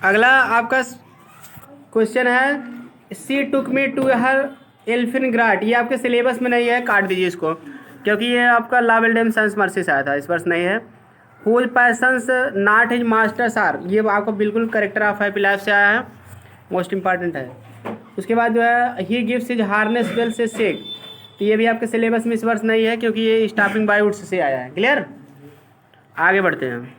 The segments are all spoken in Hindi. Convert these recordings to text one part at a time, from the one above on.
अगला आपका क्वेश्चन है सी टुक मी टू हर एल्फिन ग्राट। ये आपके सिलेबस में नहीं है, काट दीजिए इसको, क्योंकि ये आपका लावेल्डेम सन्स मर्सी से आया था, इस वर्ष नहीं है। Whose passions not his masters are, ये आपको बिल्कुल करेक्टर ऑफ हैप्पी लाइफ से आया है, मोस्ट इंपॉर्टेंट है। उसके बाद जो है he gives his harness bell से शेक, तो ये भी आपके सिलेबस में इस वर्ष नहीं है, क्योंकि ये स्टॉपिंग बाय वुड्स से आया है। क्लियर, आगे बढ़ते हैं।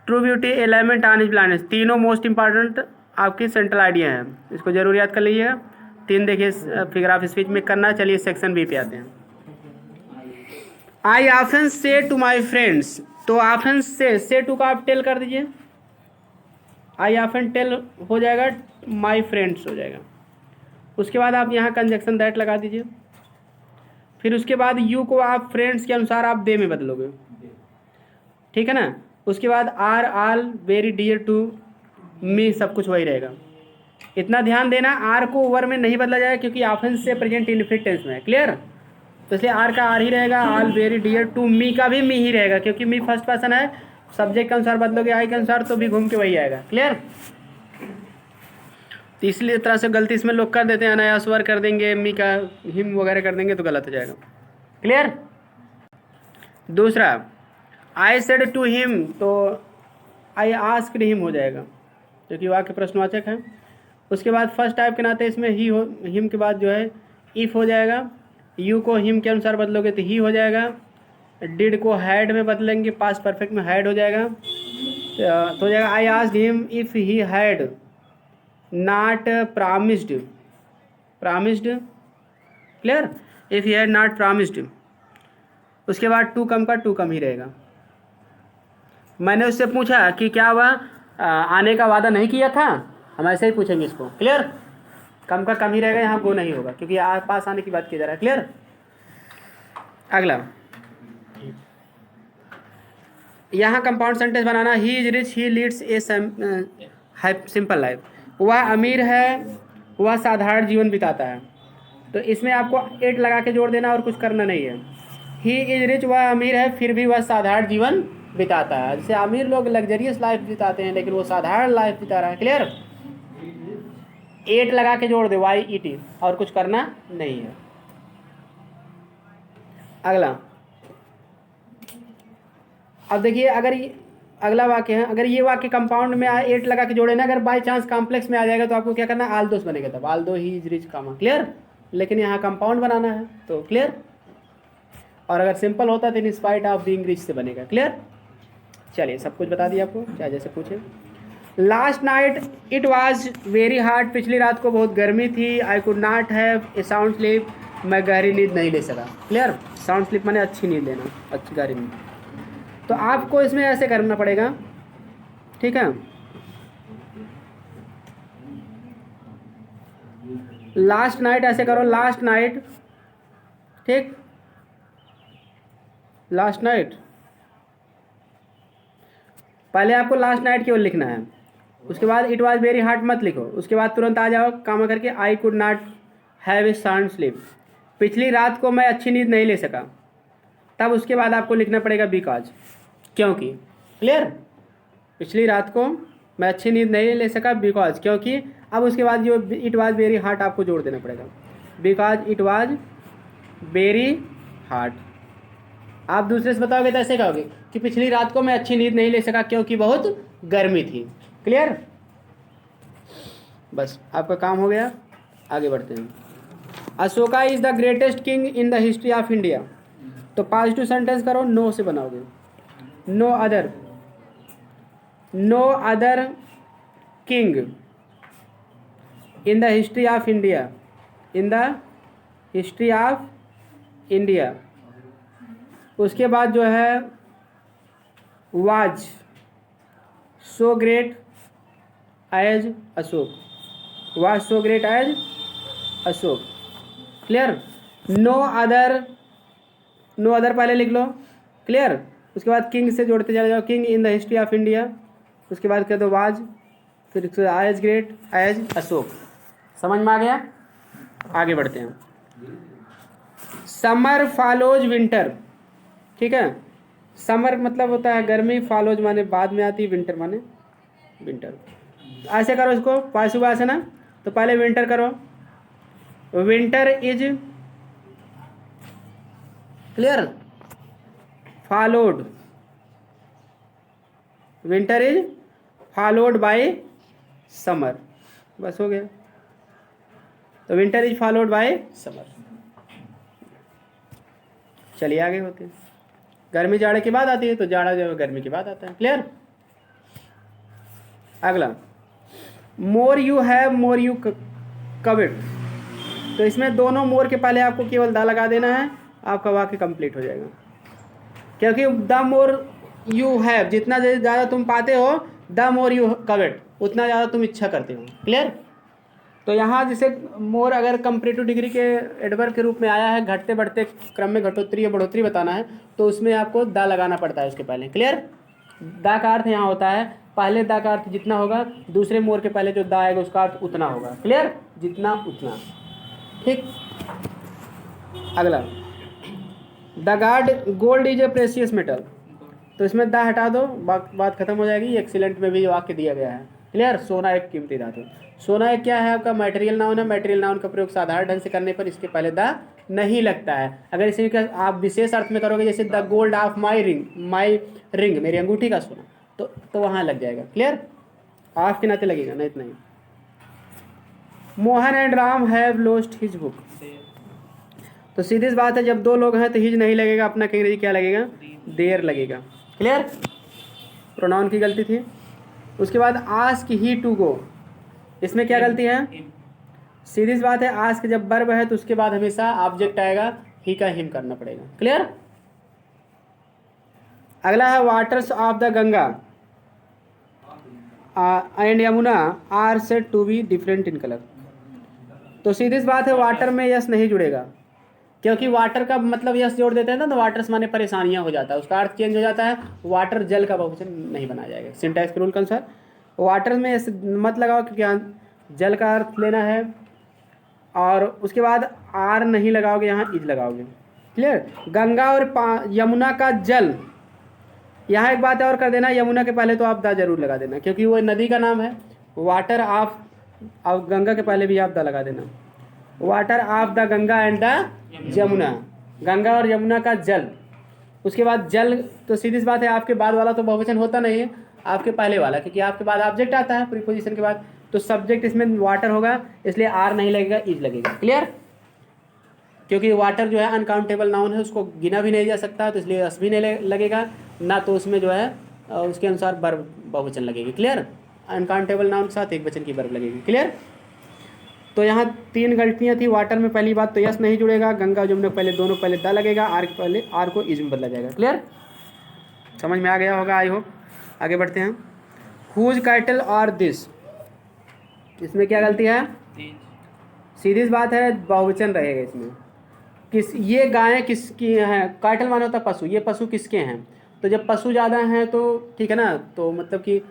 True beauty element on his planet, तीनों मोस्ट इंपॉर्टेंट आपकी सेंट्रल आइडिया हैं, इसको जरूर याद कर लीजिएगा। तीन देखिए फिगर ऑफ स्पीच में करना। चलिए सेक्शन बी पे आते हैं। आई ऑफन से टू माई फ्रेंड्स, तो ऑफन से टू का आप टेल कर दीजिए, आई ऑफन टेल हो जाएगा, माई फ्रेंड्स हो जाएगा। उसके बाद आप यहाँ कंजक्शन दैट लगा दीजिए, फिर उसके बाद यू को आप फ्रेंड्स के अनुसार आप दे में बदलोगे, ठीक है ना। उसके बाद are all very dear to me, सब कुछ वही रहेगा। इतना ध्यान देना, आर को ओवर में नहीं बदला जाएगा, क्योंकि ऑफेंस से प्रेजेंट इनफिनिट टेंस में है। क्लियर, तो इसलिए आर का आर ही रहेगा, आल वेरी डियर टू मी का भी मी ही रहेगा, क्योंकि मी फर्स्ट पर्सन है। सब्जेक्ट के अनुसार बदलोगे आई के अनुसार तो भी घूम के वही आएगा। क्लियर, तो इसलिए तरह से गलती इसमें लोग कर देते हैं, अनायास वर कर देंगे, मी का हिम वगैरह कर देंगे तो गलत हो जाएगा। क्लियर, दूसरा आई सेड टू हिम, तो आई आस्क्ड हिम हो जाएगा, क्योंकि वाक्य प्रश्नवाचक है। उसके बाद फर्स्ट टाइप के नाते इसमें ही हो, हिम के बाद जो है इफ़ हो जाएगा। यू को हिम के अनुसार बदलोगे तो ही हो जाएगा। डिड को हैड में बदलेंगे, पास्ट परफेक्ट में हैड हो जाएगा, तो हो जाएगा I asked him if he had not promised, clear, if he had not promised. उसके बाद टू कम का टू कम ही रहेगा। मैंने उससे पूछा कि क्या वह आने का वादा नहीं किया था, हम ऐसे ही पूछेंगे इसको। क्लियर, कम का कम ही रहेगा, यहाँ गो नहीं होगा, क्योंकि पास आने की बात की जा रहा है। क्लियर, अगला यहाँ कंपाउंड सेंटेंस बनाना। He is rich, he leads a simple life, वह अमीर है, वह साधारण जीवन बिताता है। तो इसमें आपको एट लगा के जोड़ देना और कुछ करना नहीं है। ही इज रिच, वह अमीर है, फिर भी वह साधारण जीवन बिताता है। जैसे अमीर लोग लग्जरियस लाइफ बिताते हैं, लेकिन वो साधारण लाइफ बिता रहा है। क्लियर, एट लगा के जोड़ दे, वाई ई टी, और कुछ करना नहीं है। अगला, अब देखिए, अगर अगला वाक्य है, अगर ये वाक्य कंपाउंड में एट लगा के जोड़े ना, अगर बाई चांस कॉम्प्लेक्स में आ जाएगा तो आपको क्या करना, आल दोस बनेगा तब, although he is rich comma. Clear, लेकिन यहाँ कंपाउंड बनाना है तो क्लियर, और अगर सिंपल होता तो in spite of being rich से बनेगा। क्लियर, चलिए सब कुछ बता दिया आपको, चाहे जैसे पूछे। Last night it was very hard, पिछली रात को बहुत गर्मी थी। I could not have a sound sleep, मैं गहरी नींद नहीं ले सका। क्लियर, साउंड स्लीप माने अच्छी नींद लेना, अच्छी गहरी नींद। तो आपको इसमें ऐसे करना पड़ेगा, ठीक है। लास्ट नाइट ऐसे करो, लास्ट नाइट, ठीक, लास्ट नाइट, पहले आपको लास्ट नाइट केवल लिखना है। उसके बाद इट वाज वेरी हार्ड मत लिखो, उसके बाद तुरंत आ जाओ कामा करके I could not have a sound sleep, पिछली रात को मैं अच्छी नींद नहीं ले सका। तब उसके बाद आपको लिखना पड़ेगा बिकॉज, क्योंकि। क्लियर, पिछली रात को मैं अच्छी नींद नहीं ले सका बिकॉज, क्योंकि। अब उसके बाद जो इट वाज वेरी हार्ड आपको जोड़ देना पड़ेगा, because it was very hard. आप दूसरे से बताओगे तो ऐसे कहोगे कि पिछली रात को मैं अच्छी नींद नहीं ले सका क्योंकि बहुत गर्मी थी। क्लियर, बस आपका काम हो गया, आगे बढ़ते हैं। Ashoka is the greatest king in the history of India, तो पॉजिटिव सेंटेंस करो, नो से बनाओगे, no other king in the history of India, in the history of India. उसके बाद जो है was so great as Ashok, was so great as Ashok. Clear, no other पहले लिख लो। क्लियर, उसके बाद किंग से जोड़ते चले जाओ, king in the history of India, उसके बाद कह दो वाज, फिर एज ग्रेट एज अशोक। समझ में आ गया, आगे बढ़ते हैं। समर फॉलोज विंटर, ठीक है। समर मतलब होता है गर्मी, फॉलोज माने बाद में आती, विंटर माने विंटर। ऐसे करो इसको, पार्श्ववासन है। तो पहले विंटर करो, winter is clear followed, winter is followed by summer, बस हो गया। तो winter is followed by summer. चलिए आगे होते हैं। गर्मी जाड़े के बाद आती है, तो जाड़ा जो है गर्मी के बाद आता है। क्लियर। अगला, more you have more you covet. तो इसमें दोनों मोर के पहले आपको केवल दा लगा देना है, आपका वाक्य कंप्लीट हो जाएगा। क्योंकि द मोर यू हैव, जितना ज़्यादा तुम पाते हो, द मोर यू कविट, उतना ज़्यादा तुम इच्छा करते हो। क्लियर। तो यहाँ जैसे मोर अगर कंपैरेटिव डिग्री के एडवर्ब के रूप में आया है, घटते बढ़ते क्रम में घटोत्तरी या बढ़ोतरी बताना है, तो उसमें आपको दा लगाना पड़ता है उसके पहले। क्लियर। दा का अर्थ यहाँ होता है, पहले दा का अर्थ जितना होगा, दूसरे मोर के पहले जो दा आएगा उसका अर्थ उतना होगा। क्लियर, जितना उतना। ठीक। अगला, the gold is a precious metal. तो इसमें दा हटा दो, बात खत्म हो जाएगी। एक्सीलेंट में भी वाक्य दिया गया है। क्लियर। सोना एक कीमती धातु। सोना एक क्या है आपका मटेरियल नाउन है। मटेरियल नाउन का प्रयोग साधारण ढंग से करने पर इसके पहले दा नहीं लगता है। अगर इसी का आप विशेष अर्थ में करोगे, जैसे the gold of my ring, मेरी अंगूठी का सोना, तो वहाँ लग जाएगा। क्लियर। ऑफ के नाते लगेगा, नहीं तो नहीं। Mohan and Ram have lost his book. तो सीधी सी बात है, जब दो लोग हैं तो हिज नहीं लगेगा, अपना अंग्रेजी क्या लगेगा, देर लगेगा। क्लियर। प्रोनाउन की गलती थी। उसके बाद आस्क ही टू गो, इसमें क्या गलती है, सीधी सी बात है, आस्क जब वर्ब है तो उसके बाद हमेशा ऑब्जेक्ट आएगा, ही का हिम करना पड़ेगा। क्लियर। अगला है waters of the Ganga and Yamuna are said to be different in colour. तो सीधी सी बात है, वाटर में यस नहीं जुड़ेगा, क्योंकि वाटर का मतलब यस जोड़ देते हैं ना, तो वाटर्स माने परेशानियां हो जाता है, उसका अर्थ चेंज हो जाता है। वाटर जल का बहुवचन नहीं बनाया जाएगा सिंटैक्स के रूल के अनुसार। वाटर में मत लगाओ, क्योंकि जल का अर्थ लेना है। और उसके बाद आर नहीं लगाओगे, यहाँ इज लगाओगे। क्लियर। गंगा और यमुना का जल, यहाँ एक बात और कर देना, यमुना के पहले तो आप दा जरूर लगा देना, क्योंकि वो नदी का नाम है। वाटर ऑफ गंगा के पहले भी आप दा लगा देना। Water of the Ganga and the Yamuna, Ganga और यमुना का जल। उसके बाद जल, तो सीधी सी बात है, आपके बाद वाला तो बहुवचन होता नहीं है, आपके पहले वाला, क्योंकि आपके बाद ऑब्जेक्ट आता है प्रीपोजिशन के बाद, तो सब्जेक्ट इसमें वाटर होगा, इसलिए आर नहीं लगेगा, इज लगेगा। क्लियर। क्योंकि वाटर जो है अनकाउंटेबल नाउन है, उसको गिना भी नहीं जा सकता, तो इसलिए एस भी नहीं लगेगा ना, तो उसमें जो है उसके अनुसार वर्ब बहुवचन लगेगी। क्लियर। अनकाउंटेबल नाउन के साथ एक वचन की वर्ब लगेगी। क्लियर। तो यहाँ 3 गलतियाँ थी। वाटर में पहली बात तो यस नहीं जुड़ेगा, गंगा जमुना पहले दोनों पहले दा लगेगा, आर के पहले आर को इज में बदला जाएगा। क्लियर। समझ में आ गया होगा, आई होप। आगे बढ़ते हैं। हुज कैटल और दिस, इसमें क्या गलती है, सीधी सी बात है, बहुवचन रहेगा इसमें। ये गायें किसकी हैं, कैटल माने होता है पशु, ये पशु किसके हैं। तो जब पशु ज़्यादा हैं तो ठीक है ना, तो मतलब कि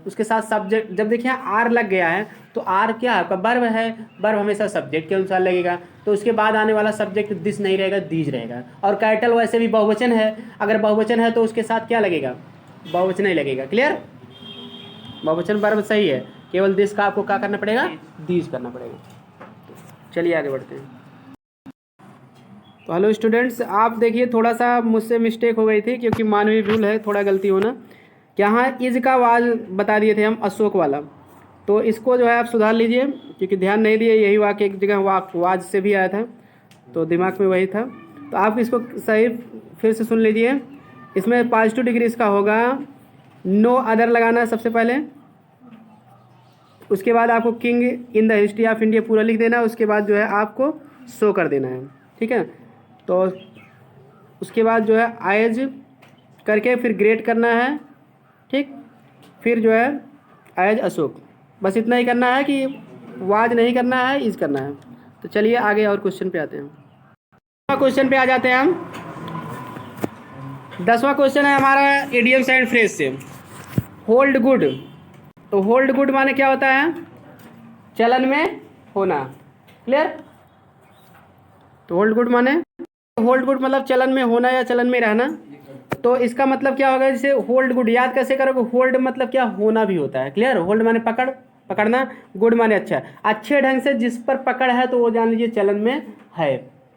उसके साथ सब्जेक्ट, जब देखिए आर लग गया है, तो आर क्या है आपका वर्ब है, वर्ब हमेशा सब्जेक्ट के अनुसार लगेगा, तो उसके बाद आने वाला सब्जेक्ट दिस नहीं रहेगा, दीज रहेगा। और कैटल वैसे भी बहुवचन है, अगर बहुवचन है तो उसके साथ क्या लगेगा, बहुवचन ही लगेगा। क्लियर। बहुवचन वर्ब सही है, केवल दिस का आपको क्या करना पड़ेगा, दीज करना पड़ेगा। चलिए आगे बढ़ते हैं। तो हेलो स्टूडेंट्स, आप देखिए थोड़ा सा मुझसे मिस्टेक हो गई थी, क्योंकि मानवीय भूल है, थोड़ा गलती होना। यहाँ इज का वाज बता दिए थे हम, अशोक वाला, तो इसको जो है आप सुधार लीजिए, क्योंकि ध्यान नहीं दिए। यही वाक्य एक जगह वाज से भी आया था, तो दिमाग में वही था। तो आप इसको सही फिर से सुन लीजिए। इसमें पॉजिटिव डिग्री इसका होगा नो अदर लगाना है सबसे पहले, उसके बाद आपको king in the history of India पूरा लिख देना है, उसके बाद जो है आपको शो कर देना है। ठीक है। तो उसके बाद जो है आयज करके फिर ग्रेट करना है। ठीक। फिर जो है आयज अशोक, बस इतना ही करना है, कि वाज नहीं करना है, इज करना है। तो चलिए आगे और क्वेश्चन पे आते हैं। क्वेश्चन पे आ जाते हैं हम। 10वां क्वेश्चन है हमारा इडियम्स एंड फ्रेज से। Hold good. तो होल्ड गुड माने क्या होता है, चलन में होना। क्लियर। तो होल्ड गुड माने, होल्ड गुड मतलब चलन में होना या चलन में रहना। तो इसका मतलब क्या होगा, जैसे होल्ड गुड याद कैसे करोगे, होल्ड मतलब क्या होना भी होता है, क्लियर। होल्ड माने पकड़, पकड़ना, गुड माने अच्छा, अच्छे ढंग से जिस पर पकड़ है तो वो जान लीजिए चलन में है,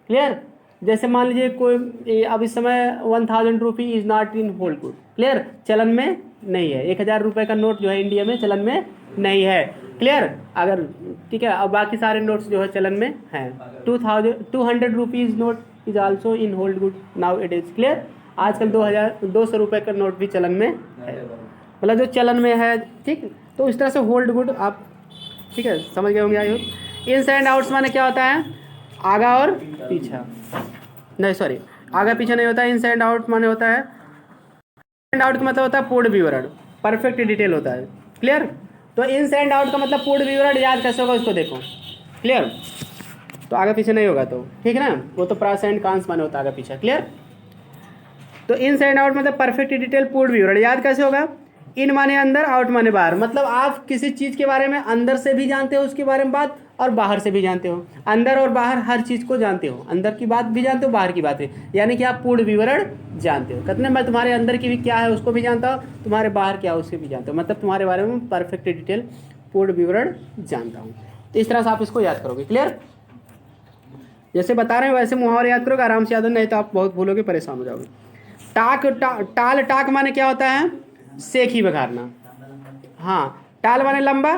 क्लियर। जैसे मान लीजिए कोई अब इस समय 1000 रुपी is not in hold good, clear, चलन में नहीं है। 1000 रुपये का नोट जो है इंडिया में चलन में नहीं है, क्लियर। अगर ठीक है, अब बाकी सारे नोट्स जो है चलन में हैं। 200 rupees note is also in hold good now it is, clear. आजकल 200 रुपये का नोट भी चलन में है, मतलब जो चलन में है, ठीक। तो इस तरह से होल्ड गुड आप ठीक है समझ गए होंगे। I hope. Ins and outs माने क्या होता है, आगा और पीछा, नहीं सॉरी आगा पीछा नहीं होता है। इन्स एंड आउट माने होता है, एंड आउट का मतलब होता है पूर्ण विवरण, परफेक्ट डिटेल होता है, क्लियर। तो इन्स एंड आउट का मतलब पूर्ण विवरण याद कैसे होगा उसको देखो, क्लियर। तो आगे पीछे नहीं होगा तो ठीक है ना, वो तो प्रास एंड कांस माने होता है आगे पीछे, क्लियर। तो इन्स एंड आउट मतलब परफेक्ट डिटेल पूर्ण विवरण याद कैसे होगा, इन माने अंदर, आउट माने बाहर, मतलब आप किसी चीज़ के बारे में अंदर से भी जानते हो उसके बारे में बात, और बाहर से भी जानते हो, अंदर और बाहर हर चीज़ को जानते हो, अंदर की बात भी जानते हो बाहर की बात भी, यानी कि आप पूर्ण विवरण जानते हो। कहते हैं मैं तुम्हारे अंदर की भी क्या है उसको भी जानता हूँ, तुम्हारे बाहर क्या है उससे भी जानता हूँ, मतलब तुम्हारे बारे में परफेक्ट डिटेल पूर्ण विवरण जानता हूँ। तो इस तरह से आप इसको याद करोगे, क्लियर। जैसे बता रहे हैं वैसे मुहावरे याद करोगे, आराम से याद हो, नहीं तो आप बहुत भूलोगे, परेशान हो जाओगे। टाल टाक माने क्या होता है, सेखी बघारना। हाँ, टाल माने लंबा,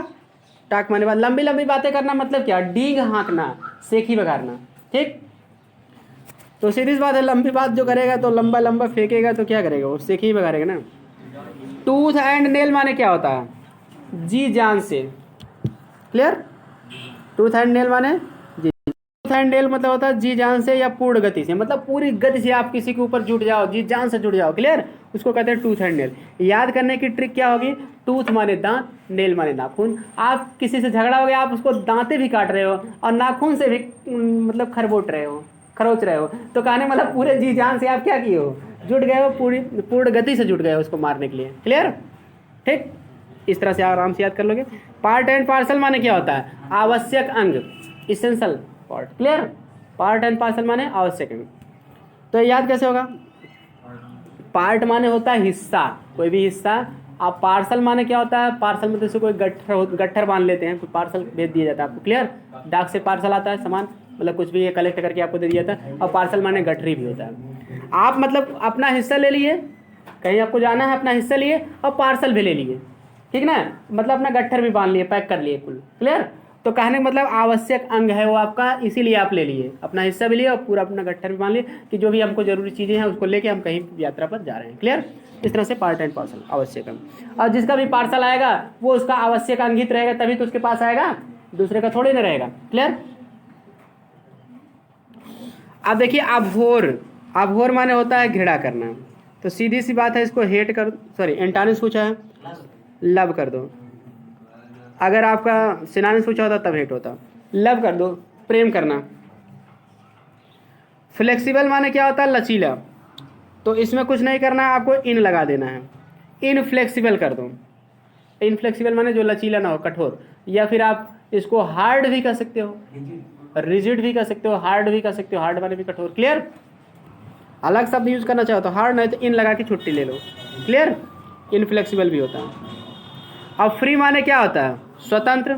टाक माने बात, लंबी लंबी बातें करना, मतलब क्या, डींग हाँकना, सेखी बघारना, ठीक। तो सीधी सी बात है, लंबी बात जो करेगा तो लंबा लंबा फेंकेगा तो क्या करेगा, वो सेखी ही बघारेगा ना। टूथ एंड नेल माने क्या होता है, जी जान से, क्लियर। टूथ एंड नेल माने जी, टूथ एंड नेल मतलब होता है जी जान से या पूर्ण गति से, मतलब पूरी गति से आप किसी के ऊपर जुट जाओ, जी जान से जुट जाओ, क्लियर, उसको कहते हैं टूथ एंड नेल। याद करने की ट्रिक क्या होगी, टूथ माने दांत, नेल माने नाखून। आप किसी से झगड़ा हो गया, आप उसको दांते भी काट रहे हो और नाखून से भी मतलब खरबोट रहे हो, खरोच रहे हो, तो कहने मतलब पूरे जी जान से आप क्या किए हो, जुट गए हो, पूरी पूर्ण गति से जुट गए हो उसको मारने के लिए, क्लियर, ठीक। इस तरह से आराम से याद कर लोगे। पार्ट एंड पार्सल माने क्या होता है, आवश्यक अंग, essential part, clear. Part and parcel माने आवश्यक अंग। तो याद कैसे होगा, पार्ट माने होता है हिस्सा, कोई भी हिस्सा। आप पार्सल माने क्या होता है, पार्सल में जैसे कोई गट्ठर बांध लेते हैं, कोई पार्सल भेज दिया जाता है आपको, क्लियर। डाक से पार्सल आता है सामान, मतलब कुछ भी ये कलेक्ट करके आपको दे दिया जाता है, और पार्सल माने गठरी भी होता है। आप मतलब अपना हिस्सा ले लिए, कहीं आपको जाना है अपना हिस्सा लिए और पार्सल भी ले लिए, ठीक ना, मतलब अपना गट्ठर भी बांध लिए, पैक कर लिए कुल, क्लियर। तो कहने का मतलब आवश्यक अंग है वो आपका, इसीलिए आप ले लिए, अपना हिस्सा भी लिए और पूरा अपना गट्ठर भी बांध लिए कि जो भी हमको जरूरी चीज़ें हैं उसको लेके हम कहीं यात्रा पर जा रहे हैं, क्लियर। इस तरह से पार्ट एंड पार्सल, आवश्यक अंग। और जिसका भी पार्सल आएगा वो उसका आवश्यक अंगित रहेगा, तभी तो उसके पास आएगा, दूसरे का थोड़ी ना रहेगा, क्लियर। अब देखिए अभोर, अभोर माने होता है घृणा करना। तो सीधी सी बात है, इसको हेट कर, सॉरी एंटानिम्स पूछा है, लव कर दो। अगर आपका सिनोनिम्स पूछा होता तब हेट होता, लव कर दो, प्रेम करना। फ्लेक्सिबल माने क्या होता है, लचीला। तो इसमें कुछ नहीं करना है, आपको इन लगा देना है, इनफ्लेक्सिबल कर दो। इनफ्लेक्सिबल माने जो लचीला ना हो, कठोर। या फिर आप इसको हार्ड भी कर सकते हो, रिजिड भी कर सकते हो, हार्ड भी कर सकते हो, हार्ड वाले भी कठोर, क्लियर। अलग शब्द यूज करना चाहो तो हार्ड, नहीं तो इन लगा के छुट्टी ले लो, क्लियर। इनफ्लेक्सिबल भी होता है। अब फ्री माने क्या होता है, स्वतंत्र।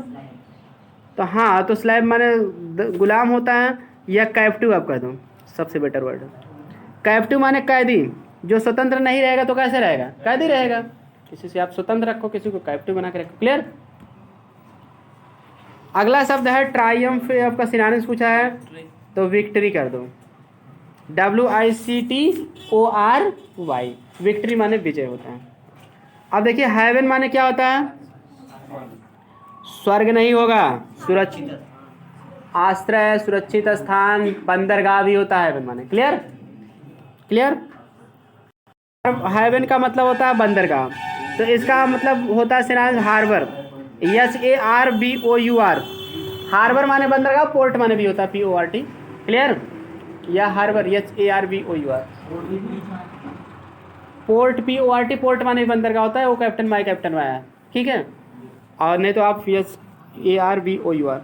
तो हाँ, तो स्लेव माने गुलाम होता है, या कैप्टिव आप कह दो, सबसे बेटर वर्ड। कैप्टिव माने कैदी, जो स्वतंत्र नहीं रहेगा तो कैसे रहेगा, कैदी रहेगा। किसी से आप स्वतंत्र रखो, किसी को कैप्टिव बना के रखो, क्लियर। अगला शब्द है ट्रायम्फ, आपका सिनोनिम्स पूछा है तो विक्ट्री कर दो, WICTORY, विक्ट्री माने विजय होता है। अब देखिए हेवन माने क्या होता है, स्वर्ग नहीं होगा, सुरक्षित आश्रय, सुरक्षित स्थान, बंदरगाह भी होता है हेवन माने, क्लियर, क्लियर। हेवन का मतलब होता है बंदरगाह, तो इसका मतलब होता है सिनोनिम्स हार्बर, HARBOUR। हार्बर माने बंदरगाह, पोर्ट माने भी होता है PORT, क्लियर। या harbour HARBOUR, port PORT, port माने बंदरगाह होता है, वो कैप्टन माई कैप्टन में आया, ठीक है। और नहीं तो आप HARBOUR।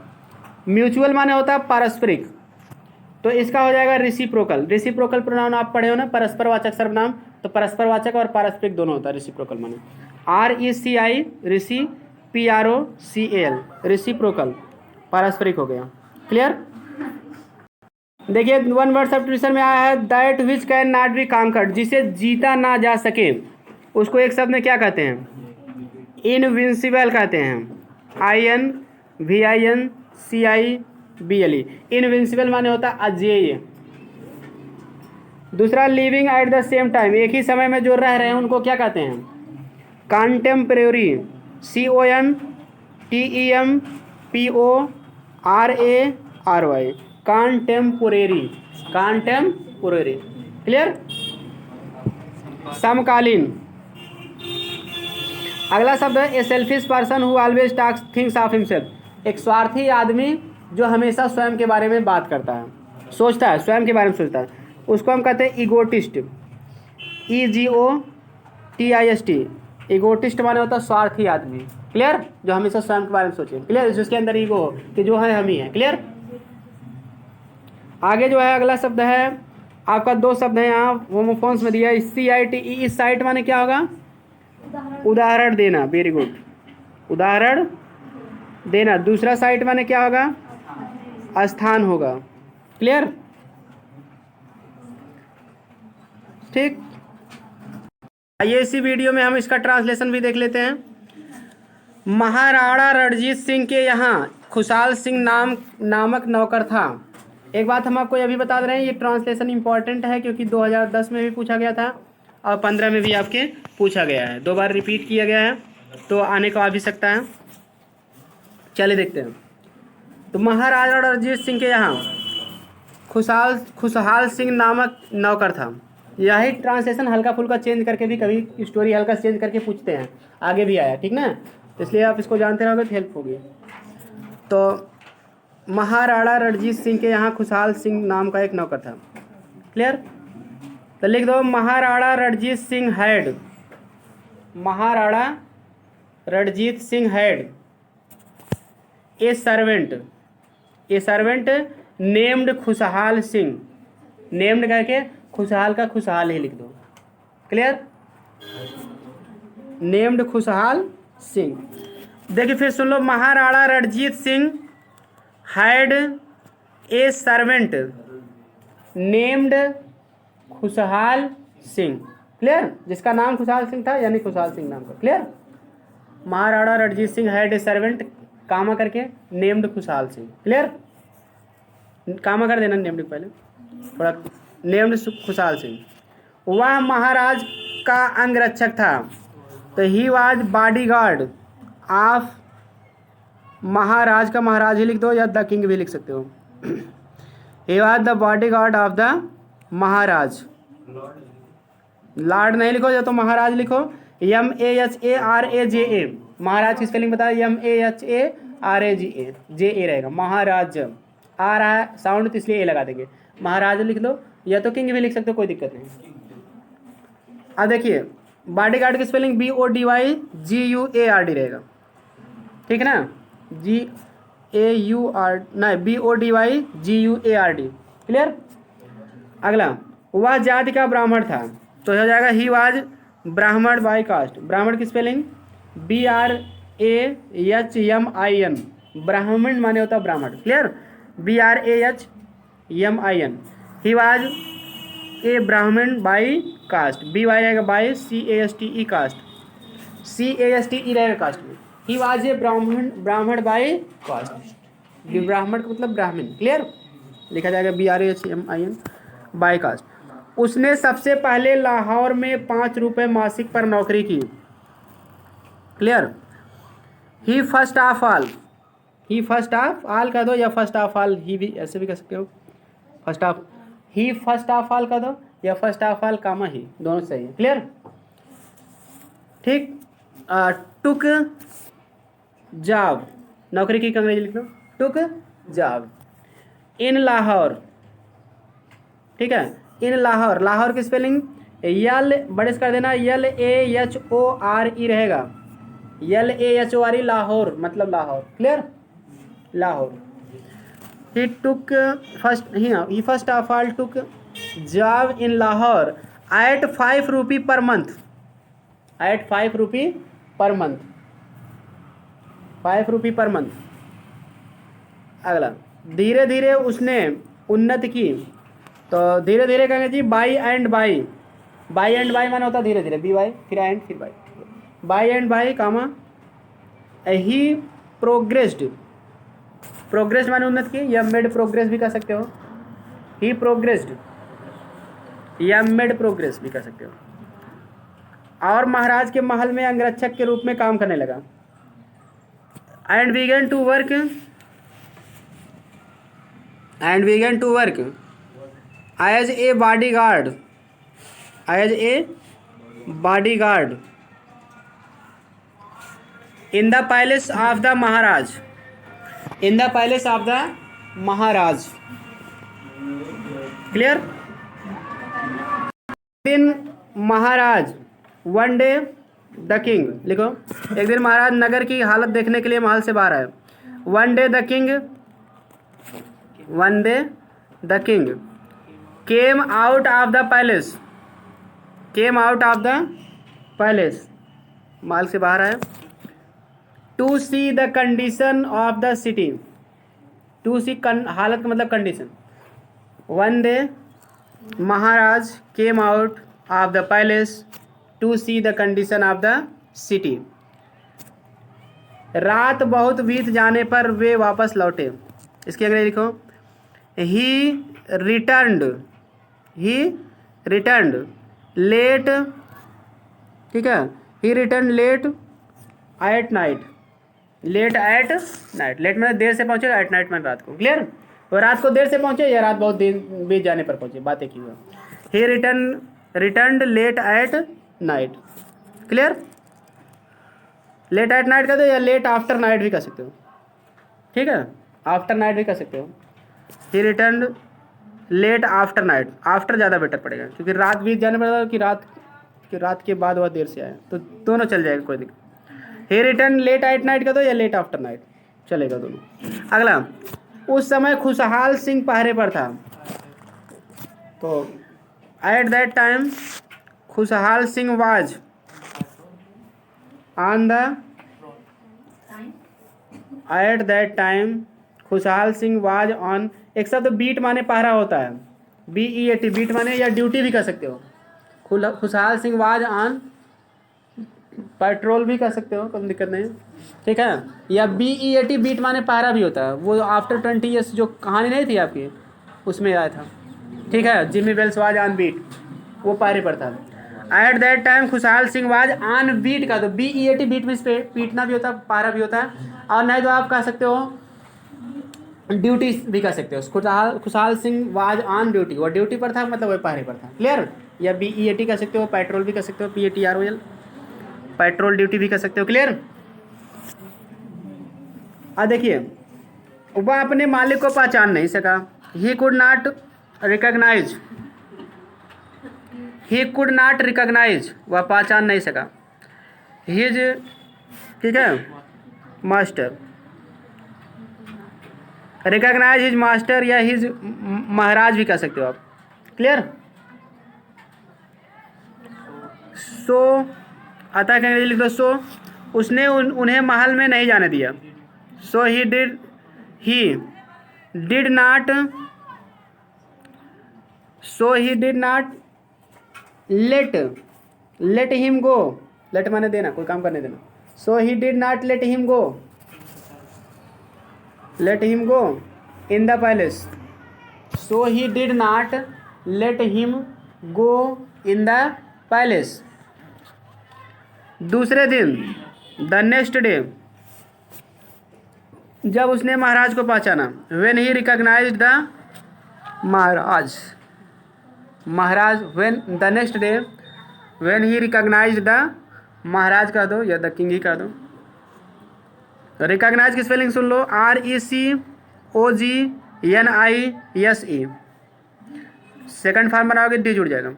म्यूचुअल माने होता है पारस्परिक, तो इसका हो जाएगा रिसिप्रोकल। रिसिप्रोकल प्रोनाउन आप पढ़े हो ना, परस्परवाचक सर्वनाम, तो परस्परवाचक और पारस्परिक दोनों होता है रिसिप्रोकल माने। RECI रिसी, PROCAL रिसिप्रोकल, पारस्परिक हो गया। क्लियर। देखिए वन वर्ड सब्स्टिट्यूशन में आया है that which can not be conquered, जिसे जीता ना जा सके उसको एक शब्द में क्या कहते हैं? इनविंसिबल कहते हैं। INVINCIBLE, इनविंसिबल माने होता है अजेय। दूसरा living at the same time, एक ही समय में जो रह रहे हैं उनको क्या कहते हैं? Contemporary, CONTEMPORARY, contemporary, contemporary. Clear. समकालीन। अगला शब्द है a selfish person who always talks things of himself, एक स्वार्थी आदमी जो हमेशा स्वयं के बारे में बात करता है, सोचता है, स्वयं के बारे में सोचता है, उसको हम कहते हैं ईगोटिस्ट। EGOTIST, ईगोटिस्ट माने होता है स्वार्थी आदमी। क्लियर, जो हमेशा स्वयं के बारे में सोचे। क्लियर, जिसके अंदर ईगो हो कि जो है हम ही है। क्लियर। आगे जो है अगला शब्द है आपका, दो शब्द है यहाँ होमोफोन्स में दिया है, CITE। इस साइट माने क्या होगा? उदाहरण देना। वेरी गुड, उदाहरण देना। दूसरा साइट माने क्या होगा? स्थान होगा। क्लियर। ठीक, आइए इसी वीडियो में हम इसका ट्रांसलेशन भी देख लेते हैं। महाराणा रणजीत सिंह के यहाँ खुशहाल सिंह नामक नौकर था। एक बात हम आपको ये भी बता दे रहे हैं, ये ट्रांसलेशन इंपॉर्टेंट है क्योंकि 2010 में भी पूछा गया था और 15 में भी आपके पूछा गया है, 2 बार रिपीट किया गया है, तो आने को आ भी सकता है। चलिए देखते हैं। तो महाराणा रणजीत सिंह के यहाँ खुशहाल सिंह नामक नौकर था। यही ट्रांसलेशन हल्का फुल्का चेंज करके भी, कभी स्टोरी हल्का चेंज करके पूछते हैं, आगे भी आया। ठीक ना, तो इसलिए आप इसको जानते रहोगे तो हेल्प होगी। तो महाराणा रणजीत सिंह के यहाँ खुशहाल सिंह नाम का एक नौकर था। क्लियर। तो लिख दो Maharana Ranjit Singh had, Maharana Ranjit Singh had a servant named Khushal Singh. Named करके खुशहाल का खुशहाल ही लिख दो। Clear, named Khushal Singh. देखिए फिर सुन लो, Maharana Ranjit Singh had a servant named Khushal Singh. Clear, जिसका नाम खुशहाल सिंह था, यानी खुशहाल सिंह नाम का। Clear. Maharana Ranjit Singh had a servant comma करके नेम्ड खुशहाल सिंह। क्लियर, कामा कर देना नेम्ड पहले थोड़ा, नेम्ड खुशहाल सिंह। वह महाराज का अंगरक्षक था, तो ही वाज बॉडीगार्ड ऑफ, महाराज का महाराज ही लिख दो या द किंग भी लिख सकते हो। He was the bodyguard of the Maharaj. Lord नहीं लिखो या तो महाराज लिखो। MAHARAJA, महाराज की स्पेलिंग बताया, MAHARAJA रहेगा। महाराज आ रहा है साउंड, तो इसलिए ए लगा देंगे। महाराज लिख दो या तो किंग भी लिख सकते हो, कोई दिक्कत नहीं। अब देखिए बॉडीगार्ड की स्पेलिंग BODYGUARD रहेगा। ठीक है ना, GAUR नहीं, BODYGUARD। क्लियर। अगला, वह जाति का ब्राह्मण था, तो हो जाएगा ही वाज ब्राह्मण बाय कास्ट। ब्राह्मण की स्पेलिंग BRAHMIN, ब्राह्मण माने होता है ब्राह्मण। Clear, BRAHMIN। He was a ब्राह्मण बाय कास्ट, BY रहेगा बाय, CASTE कास्ट, CASTE रहेगा कास्ट में। ही वाज ए ब्राह्मण बाय कास्ट, ब्राह्मण का मतलब ब्राह्मण। क्लियर, लिखा जाएगा BRAHMIN बाय कास्ट। उसने सबसे पहले लाहौर में 5 रुपये मासिक पर नौकरी की। Clear. He first of all कह दो या फर्स्ट ऑफ ऑल, ही भी ऐसे भी कह सकते हो। फर्स्ट ऑफ ऑल कह दो या फर्स्ट ऑफ ऑल कामा ही, दोनों सही है। क्लियर। ठीक। टुक जॉब, नौकरी की अंग्रेजी लिख लो, टुक जॉब इन लाहौर। ठीक है, इन लाहौर, लाहौर की स्पेलिंग यल बड़े से कर देना, LAHORE रहेगा, LAHORE, लाहौर मतलब Lahore. Clear, Lahore. He took he first of all took job in Lahore at 5 rupee per month, eight 5 rupee per month, 5 rupee per month. अगला, धीरे धीरे उसने उन्नति की, तो धीरे धीरे कहेंगे जी by and by, by and by माना होता है धीरे धीरे, बी वाई फिर एंड फिर by, by and by comma he progressed, progress माने उन्नत की, या मेड प्रोग्रेस भी कर सकते हो, ही प्रोग्रेस्ड या मेड प्रोग्रेस भी कर सकते हो। और महाराज के महल में अंगरक्षक के रूप में काम करने लगा। And began to work, and began to work as a bodyguard, as a bodyguard in the palace of the Maharaj, in the palace of the Maharaj. Clear. दिन महाराज, वन डे द किंग, लिखो, एक दिन महाराज नगर की हालत देखने के लिए महल से बाहर आए। One day the king, one day the king came out of the palace, came out of the palace, महल से बाहर आए। To see the condition of the city, to see हालत का मतलब condition. One day Maharaj came out of the palace to see the condition of the city. रात बहुत बीत जाने पर वे वापस लौटे। इसके अगले लिखो, he returned, he returned late, ठीक है, he return late at night, late at night, late में देर से पहुंचे, एट नाइट में रात को। क्लियर। वो रात को देर से पहुंचे या रात बहुत दिन बीत जाने पर पहुंचे, बात एक ही हुआ। He return late at night. Clear. Late at night कर दो या लेट आफ्टर नाइट भी कर सकते हो, ठीक है, आफ्टर नाइट भी कर सकते हो। He return late after night, after ज़्यादा बेटर पड़ेगा क्योंकि रात बीत जाने पर कि रात के बाद वह देर से आए, तो दोनों चल जाएगा, कोई दिक्कत। ही रिटर्न लेट एट नाइट का दो या लेट आफ्टर नाइट, चलेगा दोनों। अगला, उस समय खुशहाल सिंह पहरे पर था, तो एट दैट टाइम खुशहाल Singh was on the, at that time खुशहाल सिंह वाज ऑन, एक शब्द बीट माने पहरा होता है, BEAT, बीट माने या ड्यूटी भी कर सकते हो। खुशहाल सिंह वाज ऑन पेट्रोल भी कर सकते हो, कोई दिक्कत नहीं, ठीक है। या BEAT बीट माने पहरा भी होता है, वो आफ्टर 20 ईयर्स जो कहानी नहीं थी आपकी उसमें आया था, ठीक है, Jimmy Wales was on beat, वो पहरे पर था। एट दैट टाइम खुशहाल सिंह वाज ऑन बीट का, तो BEAT बीट में पीटना भी होता है, पहरा भी होता है, और नहीं तो आप कह सकते हो ड्यूटी भी कर सकते हो। खुशहाल सिंह वाज ऑन ड्यूटी, वो ड्यूटी पर था मतलब वो पहरे पर था। क्लियर। या BEAT कर सकते हो, पेट्रोल भी कर सकते हो, PATROL, पेट्रोल ड्यूटी भी कर सकते हो। क्लियर। देखिए, वह अपने मालिक को पहचान नहीं सका। He could not recognise, he could not recognise, वह पहचान नहीं सका। हिज, ठीक है, मास्टर, रिकॉग्नाइज हिज मास्टर या हिज महाराज भी कह सकते हो आप। क्लियर। सो आता है, लिख दो, सो उसने उन्हें महल में नहीं जाने दिया। So he did not, so he did not let him go, let माने देना, कोई काम करने देना। So he did not let him go, let him go in the palace, so he did not let him go in the palace। दूसरे दिन, the next day, जब उसने महाराज को पहचाना, when he recognized the Maharaj, when the next day when he recognized the महाराज कर दो या the king ही कर दो। रिकॉग्नाइज की स्पेलिंग सुन लो, RECOGNISE, सेकंड फॉर्म बनाओगे डी जुड़ जाएगा।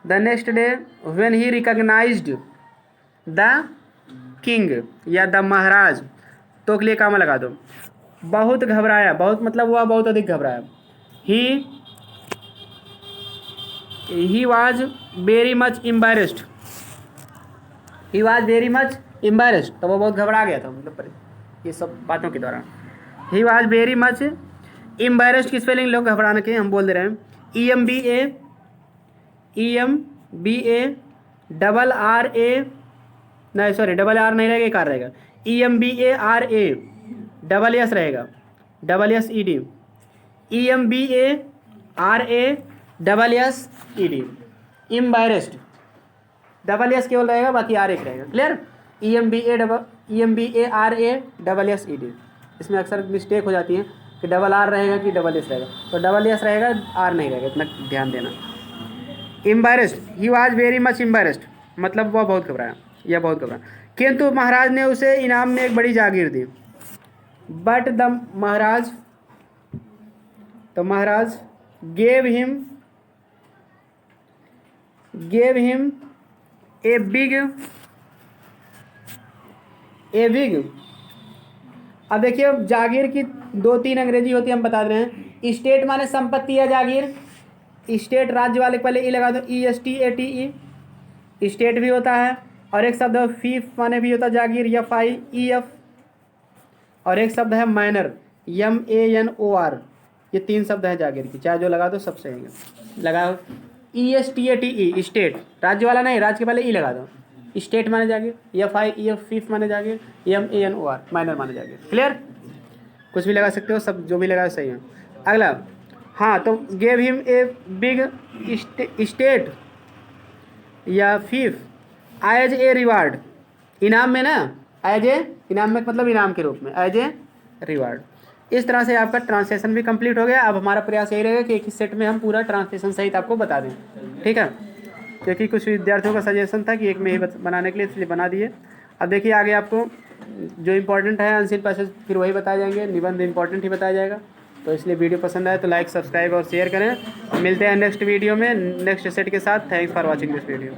The next day when he recognised the king या द महाराज, तो के लिए कामा लगा दो। बहुत घबराया, बहुत मतलब वह बहुत अधिक घबराया। He was very much embarrassed, he was very much embarrassed, तो वो बहुत घबरा गया था मतलब ये सब बातों के दौरान। He was very much embarrassed की स्पेलिंग लोग घबराने के हम बोल दे रहे हैं, EMBA डबल RA, नहीं सॉरी डबल आर नहीं रहेगा, एक आर रहेगा, EMBARA डबल एस रहेगा, SSED, EMBARA double SSED, embarrassed, double S केवल रहेगा, बाकी आर एक रहेगा। क्लियर? EMBARA डबल SSED, इसमें अक्सर मिस्टेक हो जाती है कि डबल आर रहेगा कि डबल एस रहेगा, तो डबल एस रहेगा, आर नहीं रहेगा, इतना ध्यान देना। Embarrassed, he was very much embarrassed, मतलब वह बहुत घबराया या बहुत घबराया। किंतु महाराज ने उसे इनाम में एक बड़ी जागीर दी। बट द महाराज, तो महाराज गेव हिम ए बिग, अब देखिए जागीर की 2-3 अंग्रेजी होती है, हम बता रहे हैं। स्टेट माने संपत्ति या जागीर, स्टेट राज्य वाले पहले ई लगा दो, ESTATE, स्टेट भी होता है। और एक शब्द है फीफ माने भी होता है जागीर, FIEF। और एक शब्द है मैनर, MANOR। ये 3 शब्द है जागीर की, चाहे जो लगा दो सब सही है। लगाओ ESTATE, स्टेट, राज्य वाला नहीं, राज्य के पहले ई लगा दो। स्टेट माने जागीर, FIEF फीफ माने जागीर, MANOR माइनर माने जागीर। क्लियर? कुछ भी लगा सकते हो, सब जो भी लगा सही है। अगला, हाँ, तो gave him a big state या फीफ एज ए रिवार्ड, इनाम में ना, एज ए, इनाम में मतलब इनाम के रूप में, एज ए रिवार्ड। इस तरह से आपका ट्रांसलेशन भी कंप्लीट हो गया। अब हमारा प्रयास यही रहेगा कि एक ही सेट में हम पूरा ट्रांसलेशन सहित आपको बता दें, ठीक है? क्योंकि कुछ विद्यार्थियों का सजेशन था कि एक में ही बनाने के लिए, इसलिए बना दिए। अब देखिए आगे आपको जो इम्पोर्टेंट है अनसीन पैसेज फिर वही बताए जाएंगे, निबंध इम्पोर्टेंट ही बताया जाएगा। तो इसलिए वीडियो पसंद आए तो लाइक, सब्सक्राइब और शेयर करें। मिलते हैं नेक्स्ट वीडियो में नेक्स्ट सेट के साथ। Thanks for watching this video.